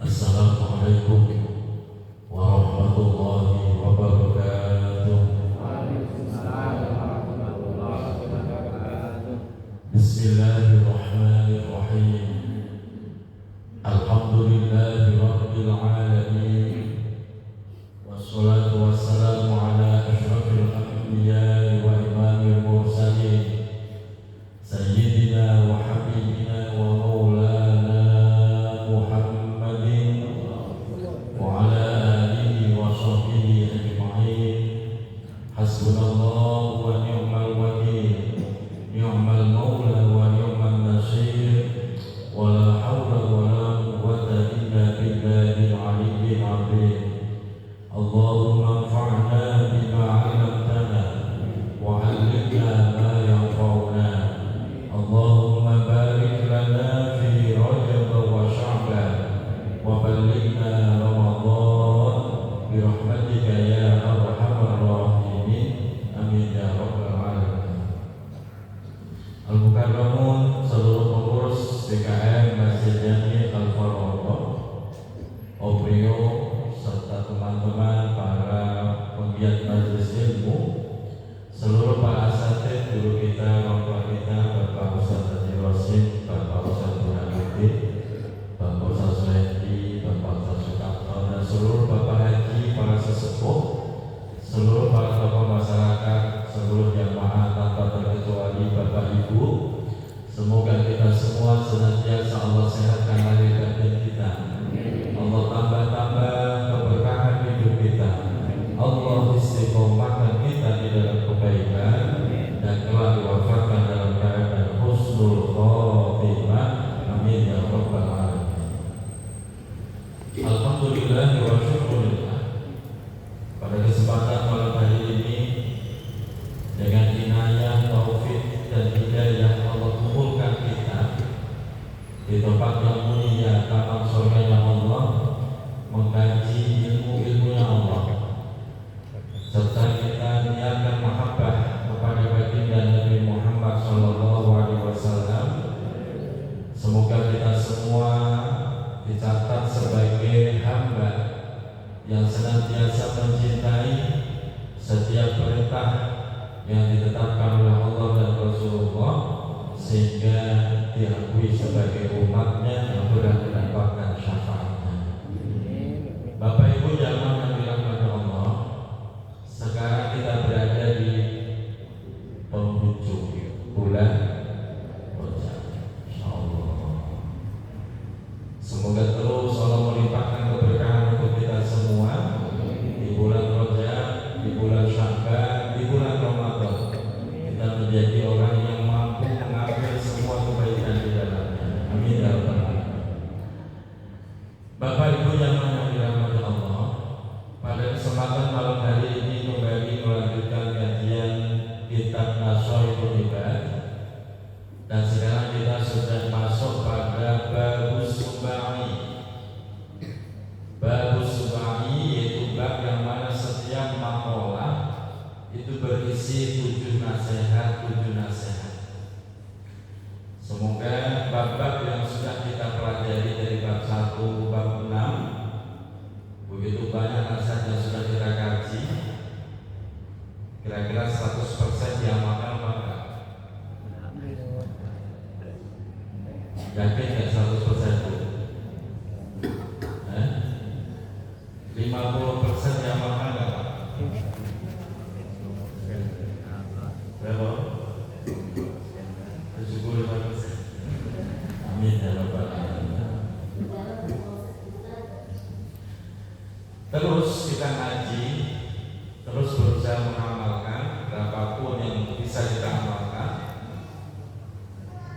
Assalamualaikum warahmatullahi wabarakatuh. Waalaikumsalam warahmatullahi wabarakatuh. Bismillahirrahmanirrahim. Alhamdulillahi rabbil alamin. Wassalatu wassalamu ala asyrafil anbiya'i wa imamil mursalin, sayyidina wa habibina wa maulana Muhammadin wa ala alihi wa sahbihi ajma'in. Hasbunallahu wa ni'mal wakil, ni'mal maula wa ni'mal nasir, wa la hawla wa la quwwata illa billahil aliyyil azim. Allahumma anfa'na bima 'allamtana wa 'allimna ma yanfa'una. Allahumma barik lana fi Rajab wa Sya'ban wa ballighna Ramadan bi rahmatika ya arhamar rahimin. Amin ya rabbal alamin. Al-Mukarramun, seluruh pengurus DKM Masjid Jami Al-Farouk, Obrio, serta teman-teman para penggiat majelis ilmu, seluruh para asatidz, guru kita, orang tua kita, Bapak Ustaz Haji Rosim, Bapak Ustaz Burhanuddin, Bapak Ustaz Suhaidi, Bapak Ustaz Sukamto, dan seluruh Bapak Haji, para sesepuh, seluruh para tokoh masyarakat, seluruh jamaah tanpa terkecuali Bapak Ibu. Semoga kita semua senantiasa Allah sehatkan lahir batin kita, Allah tambah-tambah keberkahan hidup kita, Allah istiqomahkan kita di dalam kebaikan, dan kelak diwafatkan dalam keadaan husnul khotimah. Amin ya rabbal alamin. Alhamdulillah wa syukurillah. Pada kesempatan malam hari ini, dengan inayah, taufik dan hidayah Allah kumpulkan kita di tempat yang mulia, taman surganya Allah, mengkaji ilmu-ilmunya Allah, serta kita niatkan mahabbah kepada baginda Nabi Muhammad SAW. Semoga kita semua dicatat sebagai hamba yang senantiasa mencintai setiap perintah yang ditetapkan oleh Allah dan Rasulullah, sehingga diakui sebagai umatnya yang berhak mendapatkan syafaatnya. Bapak Ibu jamaah yang dirahmati Allah, sekarang kita berada di penghujung bulan Rajab. Insyaallah. Semoga terus Allah melimpahkan keberkahan untuk kita semua di bulan Rajab, di bulan Sya'ban, di bulan Ramadan. Kita menjadi orang yang mampu mengambil semua kebaikan di dalamnya. Amin ya rabbal alamin. Bapak Ibu yang dirahmati Allah, pada kesempatan malam hari ini kembali melanjutkan kajian kitab Nashaihul Ibad, dan sekarang kita sudah masuk pada babus subai. Babus subai yaitu bab yang mana setiap makalah itu berisi 7 nasihat. Semoga bab-bab yang sudah kita pelajari dari bab 1, bab 6, begitu banyak nasihat yang sudah kita kaji, kira-kira 100% diamalkan maka yakin nggak 100% Bu? 50% diamalkan nggak Pak? Berapa? 75%. Amin ya rabbal alamin. Terus kita ngaji, terus berusaha mengamalkan berapapun yang bisa kita amalkan,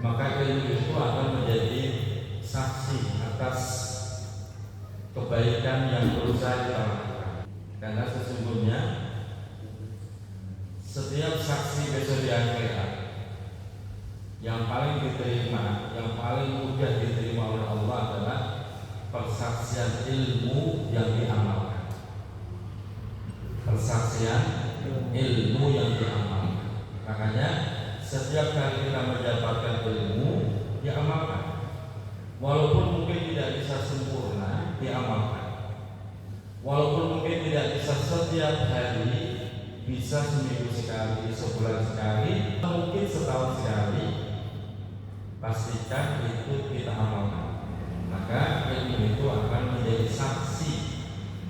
maka ilmu itu akan menjadi saksi atas kebaikan yang berusaha kita lakukan. Karena sesungguhnya setiap saksi besok di akhirat yang paling diterima, yang paling mudah diterima oleh Allah adalah persaksian ilmu yang diamalkan. Persaksian ilmu yang diamalkan. Makanya setiap kali kita mendapatkan ilmu, diamalkan. Walaupun mungkin tidak bisa sempurna, bisa seminggu sekali, sebulan sekali, mungkin setahun sekali. Pastikan itu kita amalkan, maka ilmu itu akan menjadi saksi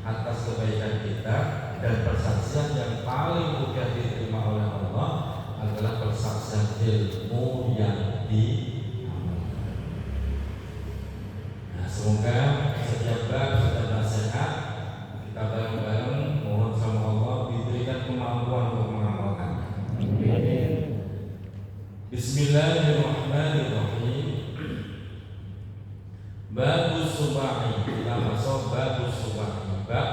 atas kebaikan kita. Dan persaksian yang paling mudah diterima oleh Allah adalah persaksian ilmu yang diamalkan. Nah, semoga setiap bab, setiap nasihat kita bareng-bareng mohon sama Allah diberikan kemampuan untuk mengamalkan. Bismillahirrahmanirrahim. Babus subahi, kita masuk babus subahi. Bab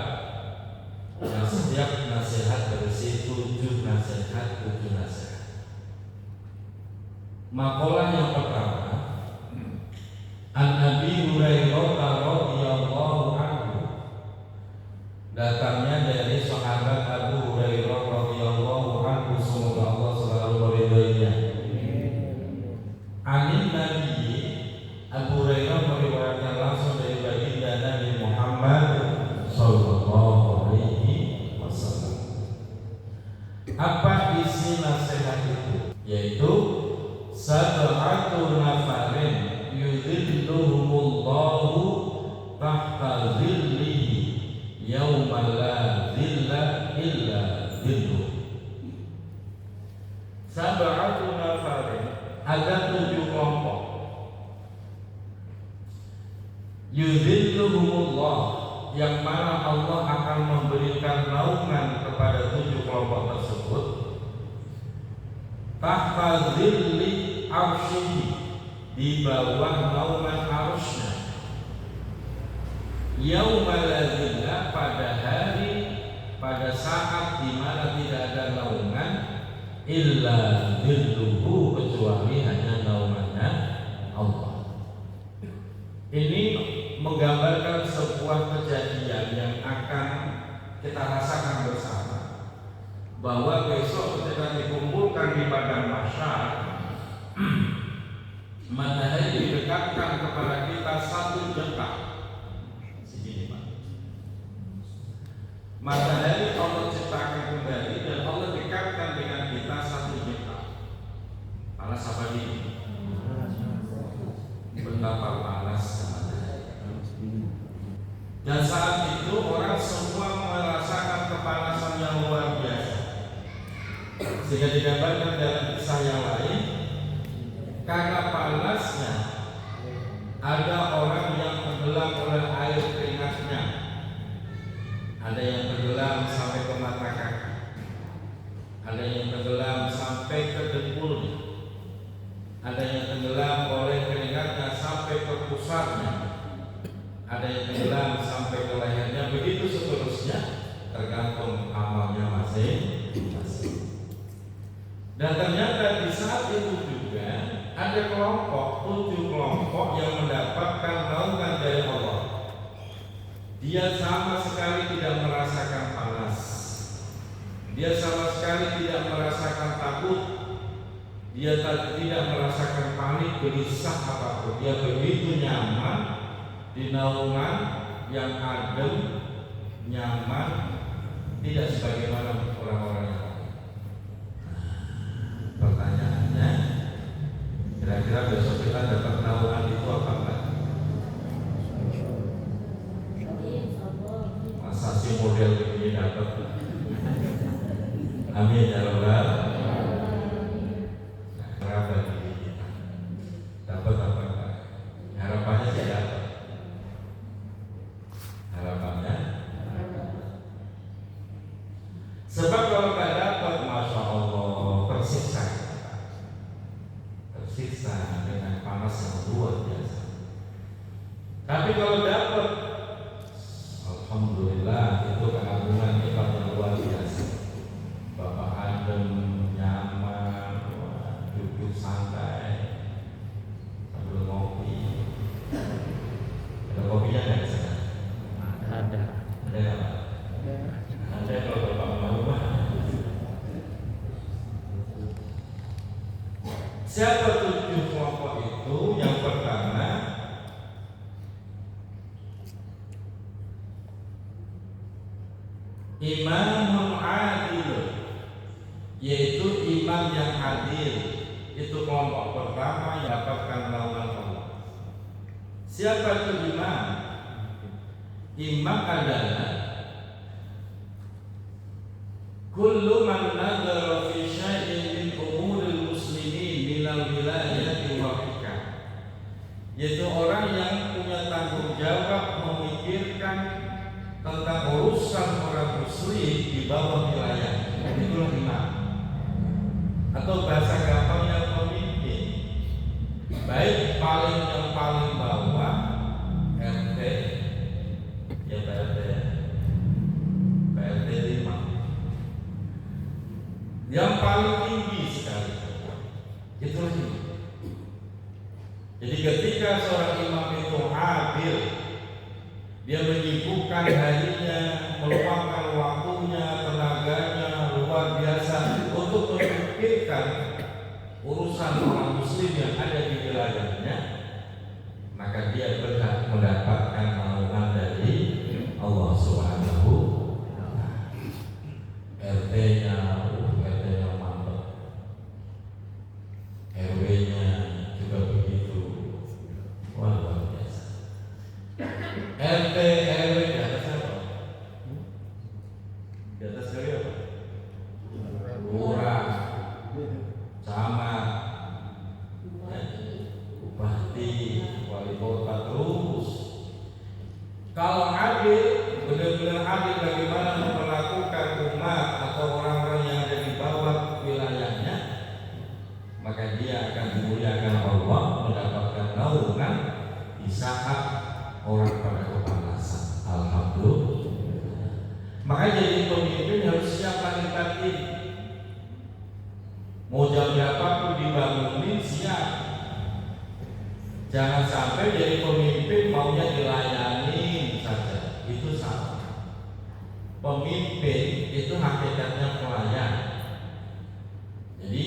yang setiap nasihat berisi 7 nasihat. Makalah yang pertama, An Abi Hurairah radhiyallahu anhu, datangnya dari sahabat Abu Hurairah radhiyallahu anhu, semoga Allah selalu meridhoinya. Anin Nabi, Abu Hurairah meriwayatkan langsung dari baginda Nabi Muhammad sallallahu alaihi wasallam. Apa isi nasihat itu? Yaitu sab'atu nafarin yudhilluhumullahu tahta dhillihi yawma la dhilla illa dhilluh. Sab'atu nafarin, ada 7 kelompok. Yudhilluhumullah, yang mana Allah akan memberikan naungan kepada 7 kelompok tersebut. Tahta dhilli arsyihi, di bawah naungan arsy-Nya. Yauma la dhilla, pada saat di mana tidak ada naungan illa dhilluhu, kecuali hanya naungannya Allah. Ini menggambarkan sebuah kejadian yang akan kita rasakan bersama, bahwa besok ketika dikumpulkan di padang mahsyar, matahari didekatkan kepada kita 1 jengkal. Segini Pak. Matahari Allah ciptakan kembali dan Allah dekatkan dengan kita 1 jengkal. Panas apa dingin? Betapa panas matahari. Dan saat itu orang semua merasakan kepanasan yang luar biasa. Sehingga digambarkan dalam kisah yang lain, karena panasnya ada orang yang tenggelam oleh air keringatnya, ada yang tenggelam sampai ke mata kaki, ada yang tenggelam sampai ke dengkulnya, ada yang tenggelam oleh keringatnya sampai ke pusarnya, ada yang tenggelam sampai ke lehernya, begitu seterusnya, tergantung amalnya masing-masing. Dan ternyata di saat itu juga ada 7 kelompok yang mendapatkan naungan dari Allah. Dia sama sekali tidak merasakan panas, dia sama sekali tidak merasakan takut, dia tidak merasakan panik, gelisah apapun. Dia begitu nyaman di naungan yang adem, nyaman, tidak sebagaimana orang-orang yang lain. Pertanyaannya, kira-kira besok kita dapat naungan itu apa enggak? Masa sih model begini dapat? Amin ya Rabbal. Harapan diri kita dapat apa enggak? Harapannya sih dapat. Harapannya. Sebab kalau nggak dapat, masya Allah, tersiksa dengan panas yang luar biasa. Tapi kalau dapat, alhamdulillah, itu keagungan nikmat yang luar biasa. Bapak adem, nyaman, duduk santai sambil ngopi. Ada kopinya nggak di sana? Ada. Ada nggak Pak? Ada kalau Bapak mau. Siapa 7 kelompok itu? Yang pertama, imamun adil, yaitu imam yang adil. Itu kelompok pertama yang dapatkan naungan Allah. Siapa itu imam? Imam adalah kullu man nadhara fi syai'in min umuril muslimin minal wilayati wa hikam, yaitu orang yang punya tanggung jawab memikirkan tentang urusan orang muslim di bawah wilayah. Itulah imam, atau bahasa gampangnya pemimpin, baik yang paling bawah RT, ya PRT, PRT 5, yang paling tinggi sekali, itulah imam. Jadi ketika seorang imam itu adil, dia menyibukkan harinya, meluangkan waktunya, tenaganya luar biasa untuk memikirkan urusan orang muslim yang ada di wilayahnya, maka dia berhak mendapatkan naungan dari Allah Subhanahu wa Ta'ala. RT-nya mantap, RW-nya juga begitu, luar biasa. RT RW di atas apa? Di atas dari apa? Lurah, camat, bupati, wali kota, terus. Kalau adil, benar-benar adil bagaimana memperlakukan umat atau orang-orang yang ada di bawah wilayahnya, maka dia akan dimuliakan Allah, mendapatkan naungan di saat orang pada kepanasan. Alhamdulillah. Maka jadi pemimpin harus siap lahir batin. Mau jam berapapun dibangunin siap. Jangan sampai jadi pemimpin maunya dilayani saja. Itu salah. Pemimpin itu hakikatnya pelayan. Jadi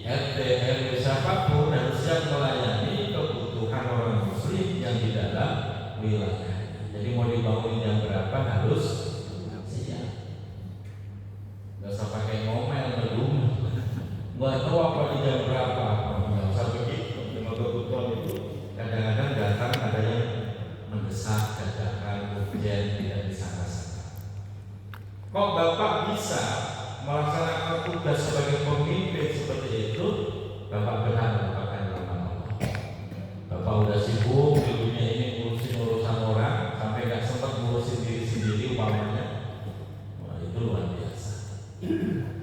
RT RW siapapun harus siap melayani kebutuhan orang muslim yang di dalam wilayah. Jadi mau dibangun jam berapa harus siap. Gak usah pakai ngomel ngedum. Gak tahu apa di jam berapa. Gak usah begitu. Cuma kebutuhan itu kadang-kadang datang ada yang mendesak, dadakan, ujian tidak disangka-sangka. Kok Bapak bisa melaksanakan tugas sebagai pemimpin seperti itu? Bapak berhak mendapatkan nama Allah. Bapak udah sibuk di dunia ini ngurusin urusan orang sampai gak sempat ngurusin diri sendiri umpamanya. Wah, itu luar biasa.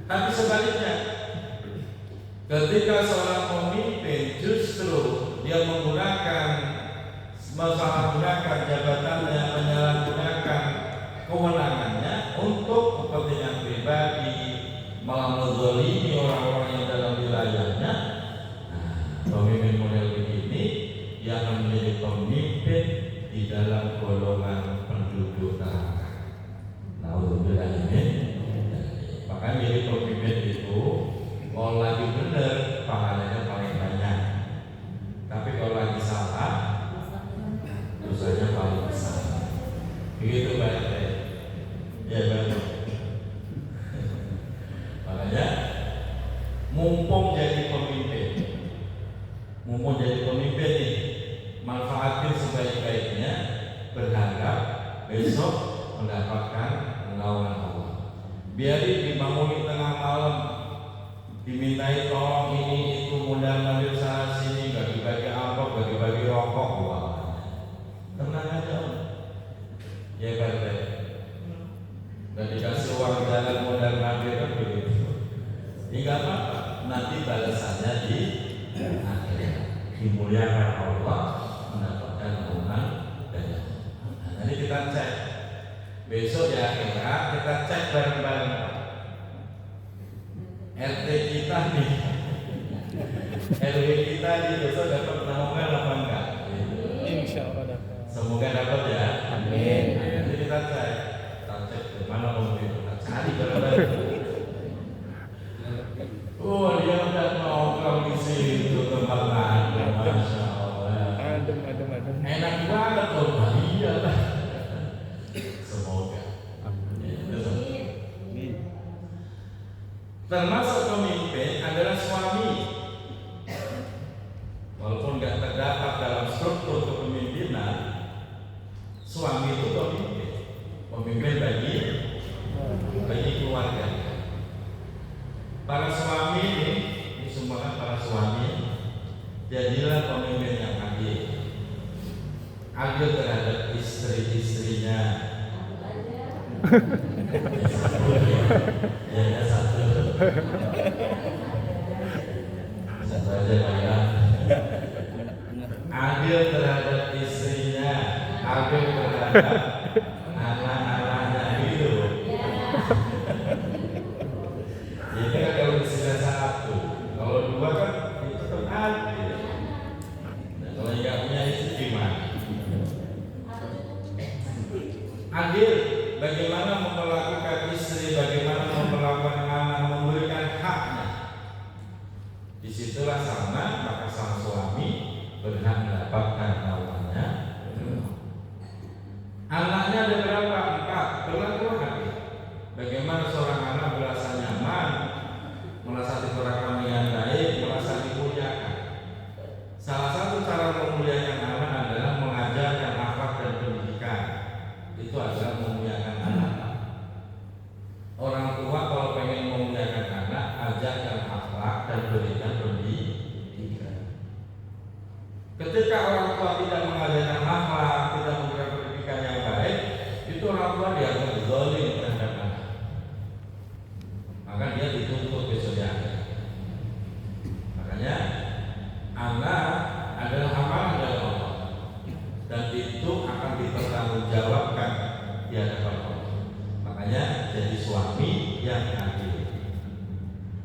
Tapi sebaliknya, ketika seorang pemimpin justru dia menyalahgunakan jabatannya, menyalahgunakan kewenangannya untuk kepentingan pribadi, malah menzalimi orang-orang yang dalam wilayahnya. Pemimpin model begini dia akan menjadi pemimpin di dalam golongan penduduk neraka. Naudzubillah min. Maka jadi pemimpin itu kalau lagi benar pahalanya paling banyak, tapi kalau lagi salah dosanya paling besar. Begitu Pak RT. Ya betul. Makanya mumpung jadi pemimpin nih, manfaatin sebaik-baiknya, berharap besok mendapatkan naungan Allah. Biarin dibangun tengah malam, dimintai tolong ini itu, mudah ngambil sana sini, bagi-bagi amplop, bagi-bagi rokok, wah, tenang aja Om. Ya Pak RT. Dan dikasih uang jalan modal ngambil kan begitu. Ini gak apa-apa, nanti balasannya di akhirat. Dimuliakan Allah, mendapatkan naungan dari Allah. Nah, nanti kita cek besok ya akhirat, kita cek bareng-bareng RT kita nih, RW kita nih besok dapat naungan apa enggak? Insya Allah dapat. Semoga dapat ya. Amin. Nanti kita cek di mana mau kita cari bareng-bareng. Oh, dia udah nongkrong di situ tempat nongkrong, masya Allah. Adem. Enak banget loh, iya lah. Semoga. Termasuk Suami itu pemimpin bagi keluarga. Para suami ini semua kan para suami, jadilah pemimpin yang adil terhadap istri-istrinya. Ya satu aja ya. Adil terhadap istrinya, adil terhadap anak-anaknya gitu. Jadi kan kalau istilah satu, kalau dua kan itu kan adil. Nah, kalau nggak punya istri gimana? Adil, bagaimana memperlakukan istri, bagaimana memperlakukan anak, memberikan haknya. Disitulah sama, maka sang suami berhak mendapatkan namanya. Anaknya ada berapa? 4. Berlaku adil. Bagaimana seorang anak merasa nyaman, merasa diperlakukan dengan baik, merasa dimuliakan. Salah satu cara memuliakan anak adalah mengajarkan akhlak dan pendidikan. Itu adalah memuliakan anak. Orang tua kalau pengen memuliakan anak, ajarkan akhlak dan berikan pendidikan. Ketika orang tua tidak mengajarkan akhlak, tidak memberikan pendidikan yang baik, itu orang tua dianggap zalim terhadap anak. Maka dia dituntut besok akhirat. Makanya anak adalah amalan dari Allah, dan itu akan dipertanggungjawabkan di hadapan Allah. Makanya jadi suami yang adil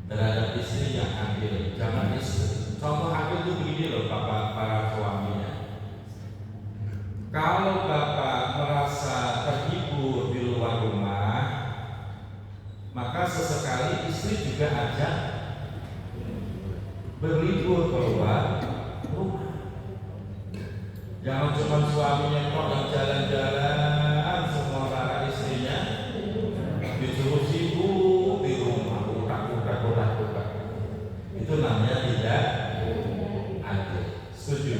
terhadap istri yang adil. Jangan istri. Contoh adil itu begini loh, bapak para suaminya. Kalau bapak merasa terhibur di luar rumah, maka sesekali istri juga ajak berlibur keluar rumah. Jangan cuma suaminya kok yang jalan-jalan, semua para istrinya disuruh sibuk di rumah, utak. Itu namanya tidak adil. Setuju?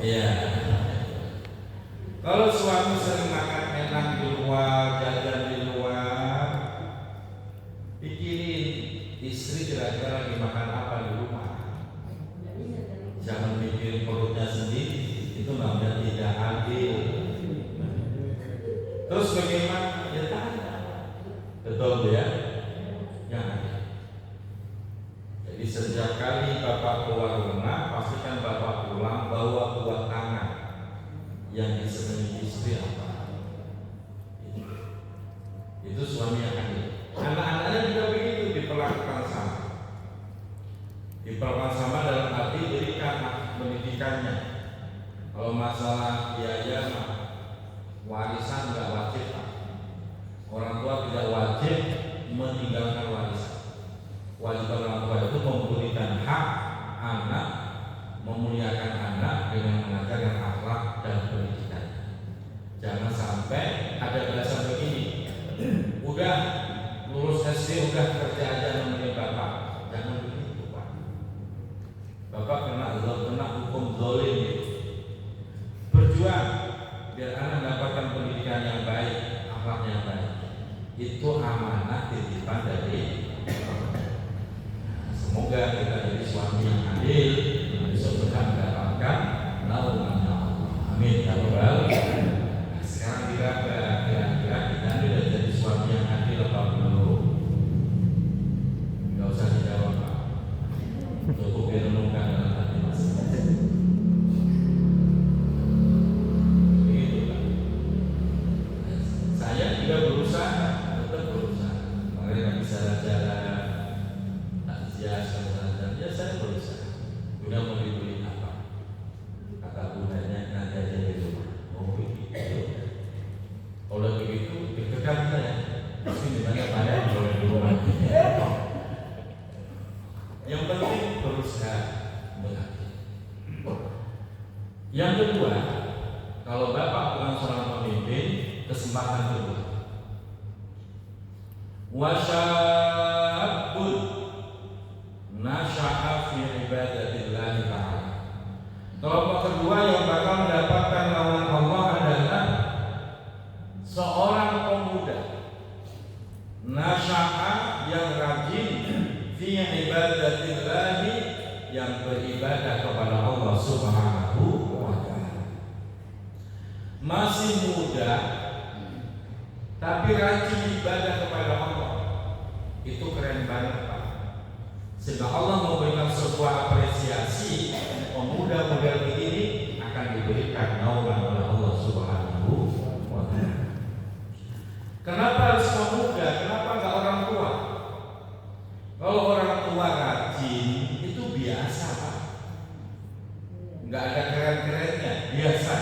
Iya. Kalau suami sering makan enak di luar, jajan di luar, pikirin istri kira-kira lagi makan apa di rumah. Jangan mikirin perutnya sendiri, itu namanya tidak adil. Terus bagaimana? Ya tanya. Betul ya? Yang adil. Jadi setiap kali bapak keluar rumah, pastikan bapak pulang bawa buah tangan yang disenangi istri apa. Itu suami yang adil. Anak-anaknya juga begitu, diperlakukan sama. Diperlakukan sama dalam arti berikan pendidikannya. Kalau masalah biaya warisan nggak wajib, Pak. Orang tua tidak wajib meninggalkan warisan. Wajiban orang tua itu memberikan hak anak, memuliakan anak dengan mengajarkan akhlak dan pendidikan. Jangan sampai ada bahasa begini, udah lulus SD udah kerja aja nemenin bapak. Jangan begitu, Pak. Bapak kena hukum zalim gitu. Berjuang biar anak mendapatkan pendidikan yang baik, akhlak yang baik. Itu amanah titipan dari Allah. Semoga kita jadi suami yang adil, besok berhak mendapatkan naungannya Allah. Amin ya rabbal alamin. Sekarang kira-kira kita sudah jadi suami yang adil apa belum? Gak usah dijawab, Pak. Cukup direnungkan dalam hati masing-masing. Begitu, Pak. Saya juga berusaha, tetap berusaha. Makanya nggak bisa jalan, takziah, ya saya berusaha. Udah mau dibeli apa? Kata bundanya nanti aja di rumah. Oh begitu. Kalau begitu deg-degan saya. Pasti dimana banyak di rumah. Yang penting berusaha berhati. Yang kedua, kalau bapak bukan seorang pemimpin, kesempatan kedua. Wasyabun nasya'a fi ibadatillah ta'ala. Subhanahu wa Ta'ala. Masih muda tapi rajin ibadah kepada Allah, itu keren banget Pak. Sehingga Allah memberikan sebuah apresiasi, pemuda-muda ini akan diberikan naungan oleh Allah Subhanahu wa Ta'ala. Kenapa harus pemuda? Kenapa nggak orang tua? Kalau orang tua rajin itu biasa Pak, nggak ada keren-kerennya, biasa.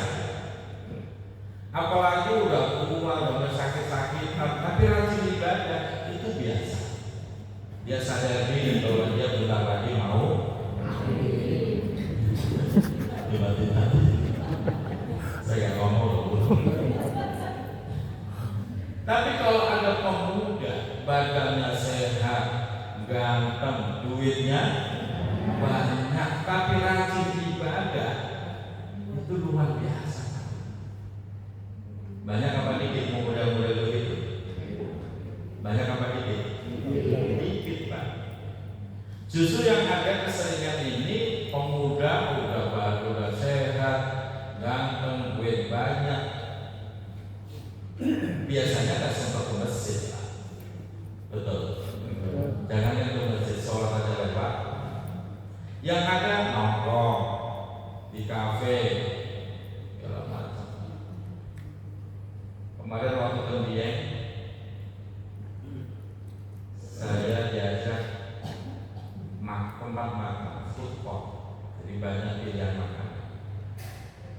Apalagi udah tua, udah sakit-sakitan, tapi rajin ibadah itu biasa. Dia sadar diri bahwa dia bentar lagi mau dibatin hati. Saya nggak ngomong loh. Tapi kalau ada pemuda, badannya sehat, ganteng, duitnya banyak, tapi rajin ibadah, itu luar biasa. Banyak apa dikit pemuda-muda begitu? Banyak apa dikit? Dikit Pak. Justru yang ada keseringan ini pemuda udah sehat, ganteng, duit banyak, biasanya nggak sempat ke masjid Pak. Betul. Jangan yang ke masjid, sholat aja deh Pak. Yang ada nongkrong di kafe, segala macam. Kemarin waktu ke Dieng, saya diajak tempat makan food court, jadi banyak pilihan makan.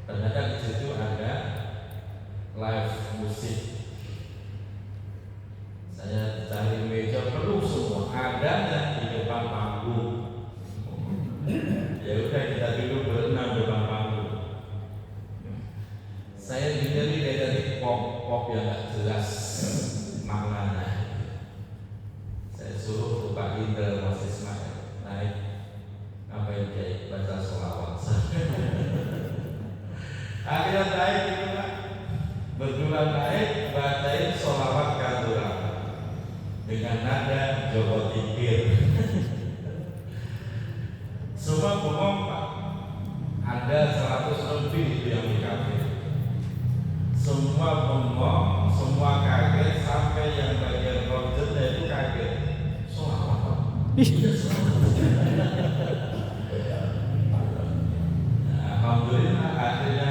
Ternyata di situ ada live musik. Saya cari meja penuh semua, adanya di depan panggung. Ya udah kita duduk berenam depan panggung. Saya hindari dari pop yang nggak jelas maknanya. Saya suruh Pak Indra Mas Ismail naik, ngapain dia baca sholawat. Akhirnya naik itu Pak, berdua naik bacain sholawat Kadura dengan nada Jawa Tikir. Semua bohong Pak, ada 100 lebih itu yang di kafe. Semua bengong, semua kaget, sampai yang bagian rojernya itu kaget. Sholawat Pak? Iya sholawat. Alhamdulillah akhirnya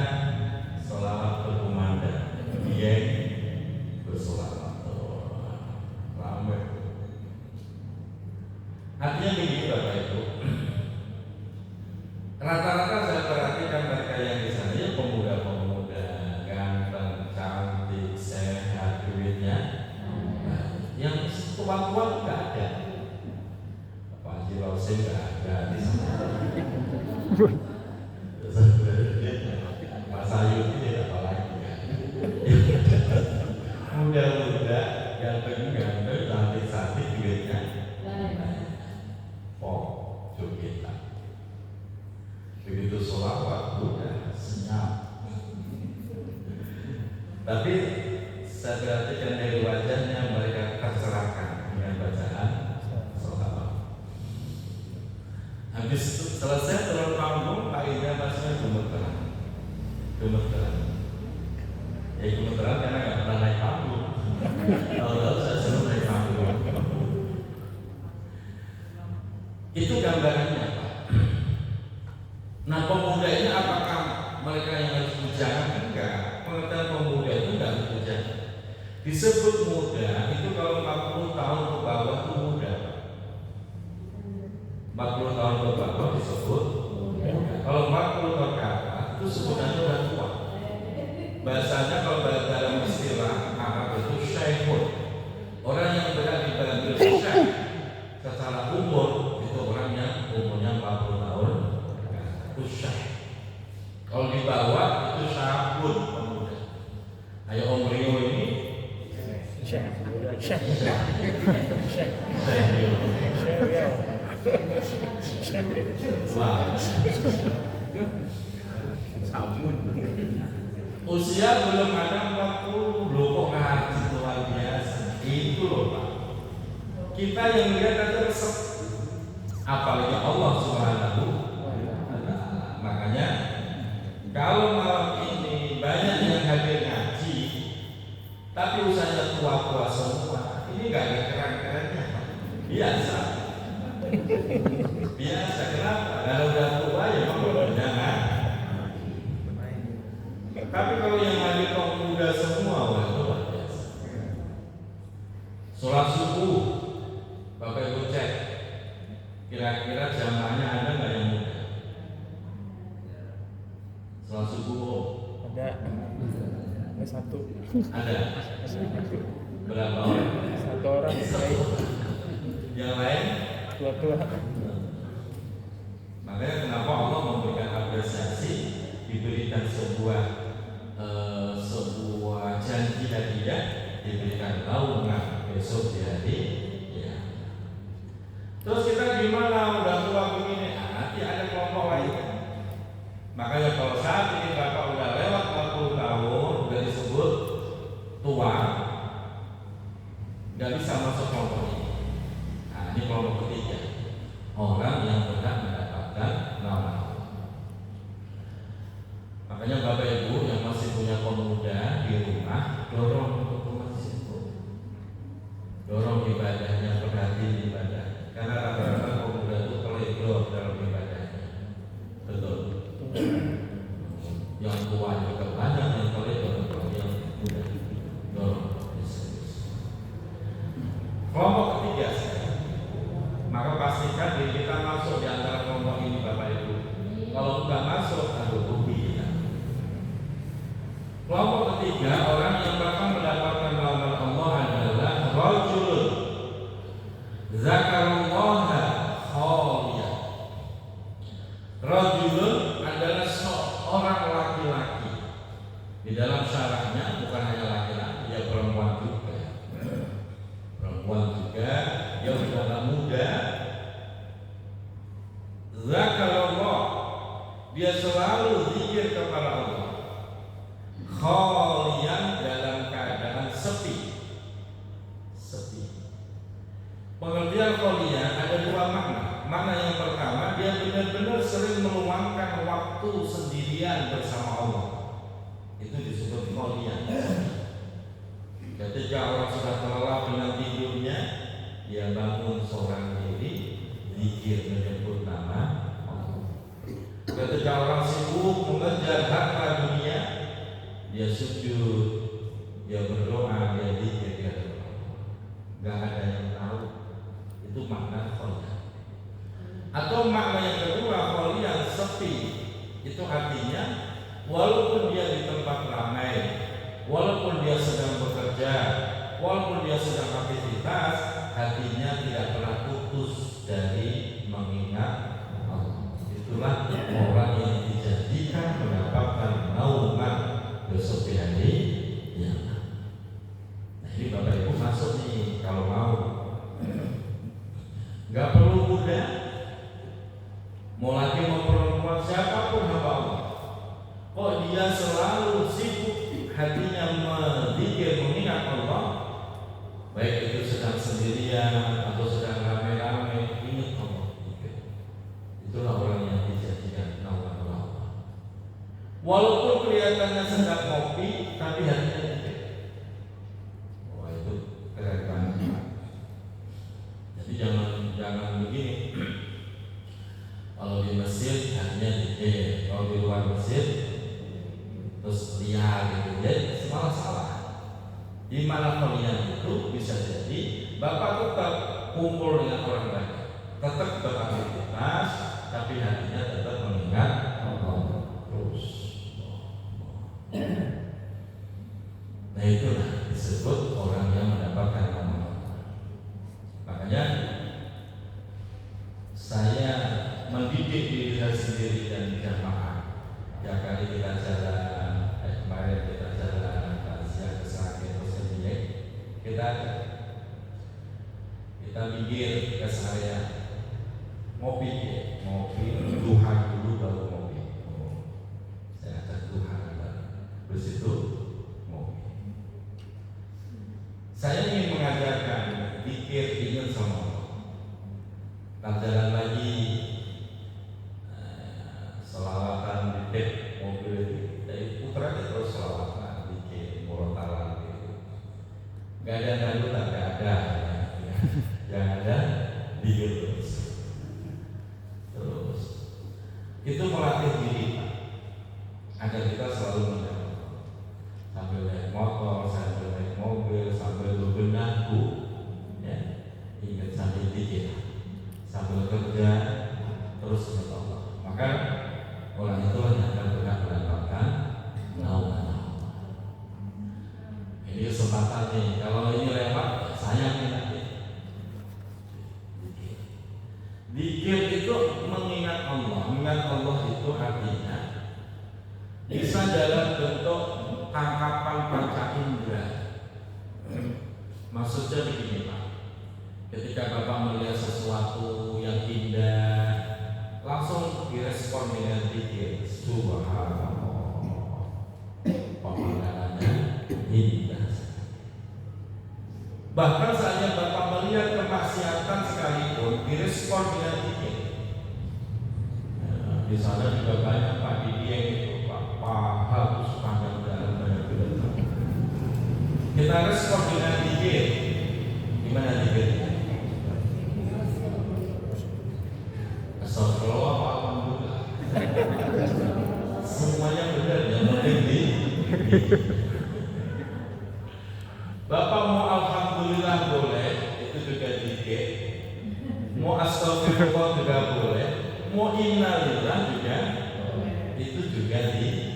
sholawat berkumandang. Dia bersolawat. Ramai. Artinya begini Bapak Ibu. Rata-rata saya perhatikan mereka yang di sana ya pemuda-pemuda, ganteng, cantik, sehat, duitnya. Yang tua-tua nggak ada. Pak Haji Lausin nggak ada di sana. Mas Ayu ini apa lagi kan? Muda-muda, ganteng-ganteng, cantik-cantik, duitnya. Pop, joget. Begitu sholawat udah senyap. Tapi saya perhatikan dari wajahnya mereka tercerahkan dengan bacaan sholawat. Habis itu selesai turun panggung, Pak Ida masnya gemeteran. Ya gemeteran karena nggak pernah naik panggung. Tahu-tahu saya selalu naik panggung. Itu gambarannya Pak. Nah pemuda ini apakah mereka yang harus bujangan? Enggak. Pengertian pemuda itu enggak harus bujangan. Disebut muda itu kalau 40 tahun ke bawah itu muda. 40 tahun ke bawah disebut muda. Kalau 40 tahun ke atas itu sebutannya udah tua. Bahasanya kalau dalam istilah Arab itu syekhun. Orang yang berada di dalam syekh secara umur itu orang yang umurnya 40 tahun. Syekh. Kalau di bawah itu syabun pemuda. Ayo Om Rio ini Syekh. Usia belum ada 40 loh kok ngaji luar biasa. Itu loh Pak. Kita yang lihat aja resep. Apalagi Allah Subhanahu. Makanya Biasa. Biasa, kenapa? Kalau udah tua ya memang jangan. Tapi kalau yang lagi kaum muda semua, wah luar biasa. Sholat subuh, Bapak Ibu cek, kira-kira jamaahnya ada nggak yang muda? Sholat subuh Ada satu. ada. Berapa orang? Satu orang baik. Yang lain? Tua-tua. Makanya kenapa Allah memberikan apresiasi, diberikan sebuah janji hadiah, diberikan naungan besok di hari ya. Terus kita gimana udah tua begini? Nanti ada kelompok lain. Makanya kalau saat ini Bapak udah lewat 40 tahun udah disebut tua, nggak bisa masuk kelompok ini. Nah, ini kelompok ketiga, orang yang berhak mendapatkan nama. Makanya Bapak Ibu yang masih punya pemuda di rumah, dorong untuk ke masjid, dorong ibadahnya, perhatiin ibadah. Karena rata-rata pemuda itu teledor dalam ibadahnya, betul. Yang tua juga banyak yang teledor, yang muda dorong. Kelompok ketiga, maka pastikan diri kita masuk di antara kelompok ini, Bapak Ibu. Kalau nggak masuk, aduh rugi kita. Kelompok ketiga, orang yang bakal mendapatkan naungan Allah adalah rajulun zakarullaha khaliyan. Rajulun adalah seorang laki-laki. Di dalam syarahnya bukan hanya laki-laki, ya perempuan juga. Perempuan juga, dia sudah muda. Zakarullah, dia selalu zikir kepada Allah. Khalian dalam keadaan sepi. Pengertian khalian ada dua makna. Makna yang pertama, dia benar-benar sering meluangkan waktu sendirian bersama Allah. Itu disebut khalian. Ketika orang sudah terlelap dengan tidurnya, dia bangun seorang diri, zikir menyebut nama Allah. Ketika orang sibuk mengejar harta dunia, dia sujud, dia berdoa, dia zikir, dia berdoa. Gak ada yang tahu. Itu makna khalian. Atau makna yang kedua, khalian sepi. Itu artinya walaupun dia di tempat ramai, walaupun dia sedang bekerja, walaupun dia sedang aktivitas, hatinya tidak pernah putus dari mengingat Allah. Itulah orang yang dijanjikan mendapatkan naungan besok di hari kiamat. Nah, ini Bapak Ibu masuk nih kalau mau. Gak perlu muda, mau laki mau perempuan, siapapun hamba Allah. Kok dia selalu sibuk hatinya berzikir mengingat Allah, baik itu sedang sendirian atau sedang ramai-ramai, ingat Allah. Itulah orang yang dijanjikan naungan Allah. Walaupun kelihatannya sedang ngopi, tapi hatinya zikir. Wah, itu keren banget. Jadi jangan begini. Kalau di masjid hatinya zikir, kalau di luar masjid terus lihat gitu, jadi malah salah. Di mana kalian itu bisa jadi Bapak tetap kumpul dengan orang banyak, tetap beraktivitas, tapi hatinya tetap mengingat Allah terus. Nah, itulah disebut orang yang mendapatkan nama. Makanya saya mendidik diri saya sendiri dan jamaah. Tiap kali kita jalan, kemarin kita jalan siang ke Sragen terus ke Dieng, kita minggir ke area ngopi, duha dulu baru ngopi. Saya ajak duha terus itu ngopi. Saya ingin mengajarkan pikir ingat sama Allah. Tak jalan lagi selawatan di dek mobil itu dari putra terus selawatan bikin murotalan gitu. Gak ada dangdut, gak ada. Yang ada bisa dalam bentuk tangkapan panca indera. Maksudnya begini Pak, ketika Bapak melihat sesuatu yang indah, langsung direspon dengan zikir, subhanallah, pemandangannya indah. Bahkan saatnya Bapak melihat kemaksiatan sekalipun, direspon dengan zikir. Di sana juga banyak Pak Didi yang itu Pak harus pandang dalam banyak film. Kita respon dengan zikir. Gimana zikirnya? Astagfirullah, alhamdulillah. Semuanya benar, yang penting di. Bapak mau alhamdulillah boleh, itu juga zikir. Mau astagfirullah juga boleh. Mau innalillah juga, itu juga di.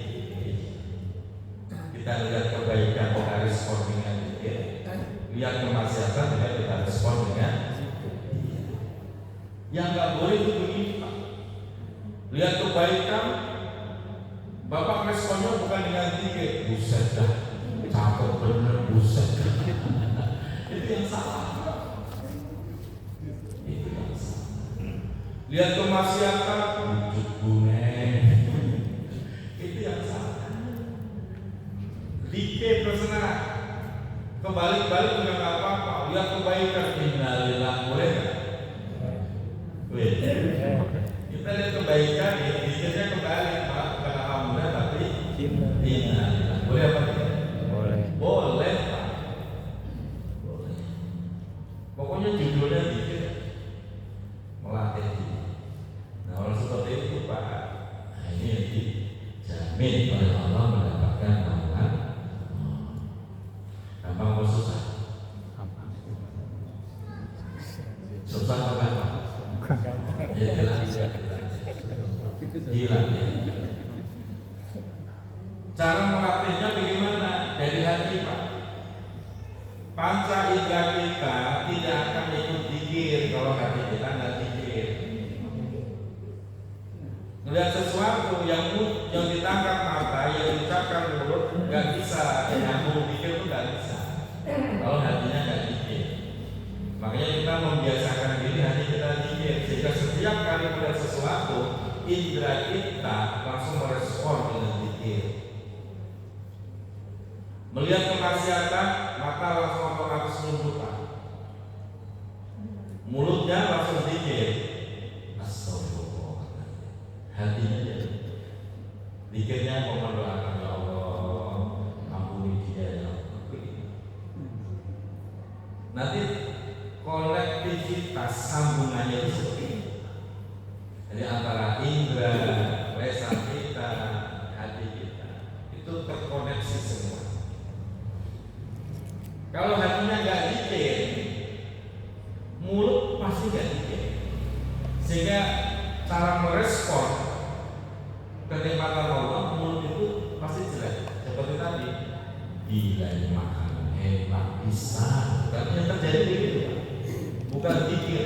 Kita lihat kebaikan kita respon dengan zikir. Lihat kemaksiatan juga kita respon dengan. Yang nggak boleh itu begini Pak. Lihat kebaikan, Bapak responnya bukan dengan zikir. Buset dah, cakep bener, buset. Itu yang salah. Lihat kemaksiatan, wujud bunga, itu yang salah. Dikit bersenang, kebalik-balik juga nggak apa-apa. Lihat kebaikan, innalillah, boleh nggak? Kita lihat kebaikan, ya dikitnya kebalik, Pak. Bukan alhamdulillah, tapi innalillah. Boleh apa tidak? Boleh. Boleh, Pak. Boleh. Pokoknya judulnya dikit, melatih diri. Nah, orang seperti itu Pak, ini yang dijamin oleh Allah mendapatkan naungan. Gampang atau susah? Susah atau gampang? Ya jelas. Gila ya. Cara melatihnya bagaimana? Dari hati Pak. Panca indera kita tidak akan ikut zikir kalau hati kita nggak zikir. Melihat sesuatu yang ditangkap mata, yang diucapkan mulut, nggak bisa nyambung zikir itu nggak bisa. Kalau hatinya nggak zikir, makanya kita membiasakan diri hati kita zikir, sehingga setiap kali melihat sesuatu, indera kita langsung merespon dengan zikir. Melihat kemaksiatan, maka langsung otomatis menunjukkan. Mulutnya langsung zikir. Astagfirullah. Hatinya jadi. Zikirnya mendoakan ya Allah, ampuni dia ya Allah. Nanti kolektivitas sambungannya itu seperti ini. Jadi antara indera, lisan kita, hati kita itu terkoneksi semua. Kalau hatinya nggak zikir, mulut pasti nggak zikir, sehingga cara merespon kenikmatan Allah mulut itu pasti jelek. Seperti tadi, gila ini makanan enak bisa, yang terjadi begitu, bukan zikir,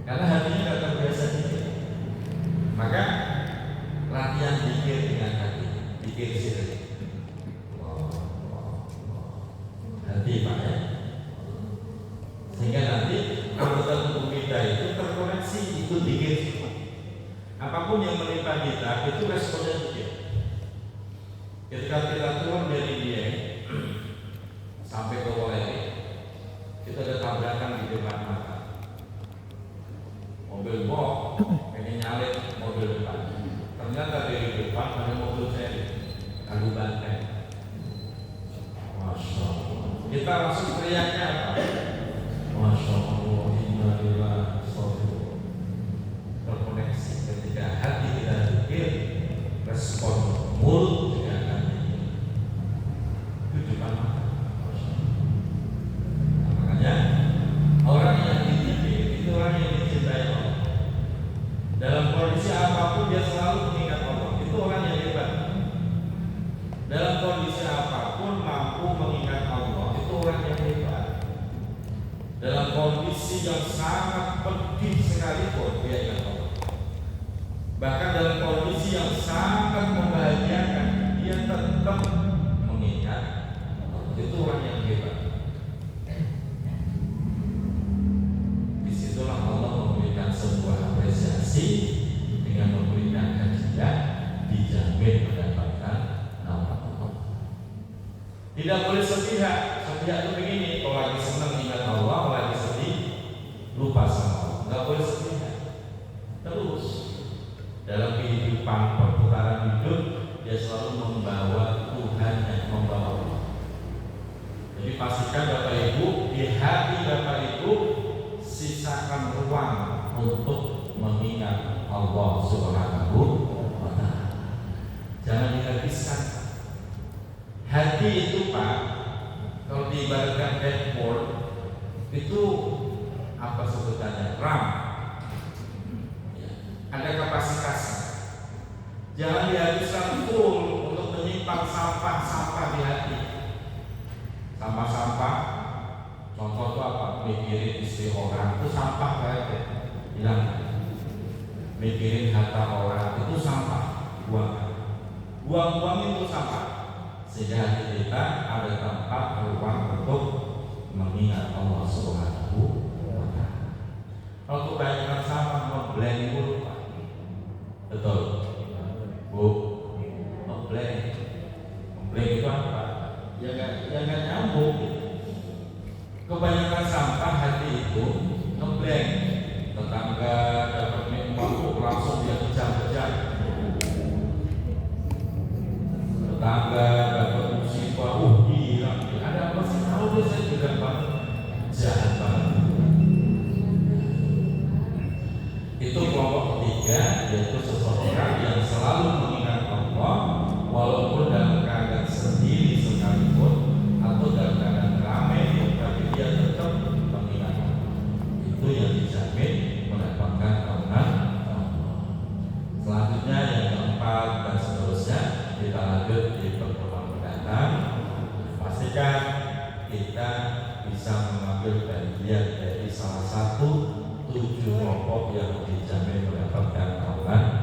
karena hatinya nggak terbiasa zikir. Maka latihan zikir dengan hati, zikir sirri. Hati Pak ya, sehingga nanti anggota tubuh kita itu terkoneksi, itu zikir. Apapun yang menimpa kita itu responnya zikir. Ketika kita turun dari dia sampai ke Woleri, kita ada tabrakan di depan mata. Mobil box pengen nyalip mobil depan, ternyata dari depan ada mobil seri, lalu banteng. Masya Allah. Kita langsung teriaknya apa? Masya Allah, innalillah, astagfirullah. Terkoneksi ketika hati kita zikir, respon mulut juga akan zikir. Itu depan mata. Nah, makanya orang yang dizikir itu orang yang dicintai Allah. Dalam kondisi apapun dia selalu mengingat Allah. Itu orang yang hebat. Dalam kondisi apapun mampu mengingat Allah, itu orang yang hebat. Dalam kondisi yang sangat Tidak boleh sepihak. Sepihak itu begini, kalau lagi senang ingat Allah, kalau lagi sedih lupa sama Allah. Nggak boleh sepihak. Terus dalam kehidupan perputaran hidup dia selalu membawa Tuhan yang membawa Allah. Jadi pastikan Bapak Ibu, di hati Bapak Ibu sisakan ruang untuk mengingat Allah Subhanahu wa Ta'ala. Jangan dihabiskan. Hati itu Pak, kalau diibaratkan dashboard itu apa sebutannya? RAM. Ya, ada kapasitasnya. Jangan dihabiskan full untuk menyimpan sampah-sampah di hati. Sampah-sampah, contoh itu apa? Mikirin istri orang itu sampah kayaknya, hilang. Mikirin harta orang itu sampah, buang itu sampah. Sehingga hati kita ada tempat ruang untuk mengingat Allah Subhanahu wa Ta'ala. Kalau kebanyakan sampah ngeblank dulu Pak, betul Bu, ngeblank itu apa? Ya nggak nyambung. Kebanyakan sampah hati itu ngeblank. Tetangga dapat minum langsung dia kejam-kejam. Tetangga dapat musibah, gila, ada apa sih? Tahu dia saya juga banget, jahat banget. Itu kelompok ketiga, yaitu seseorang yang selalu mengingat Allah walaupun dalam keadaan sendiri sekalipun atau dalam keadaan ramai, tapi dia tetap mengingat Allah. Itu yang dijamin mendapatkan kemenangan Allah. Selanjutnya yang keempat dan seterusnya kita lanjut di pertemuan mendatang. Pastikan kita bisa mengambil bagian dari salah satu 7 kelompok yang dijamin mendapatkan kemenangan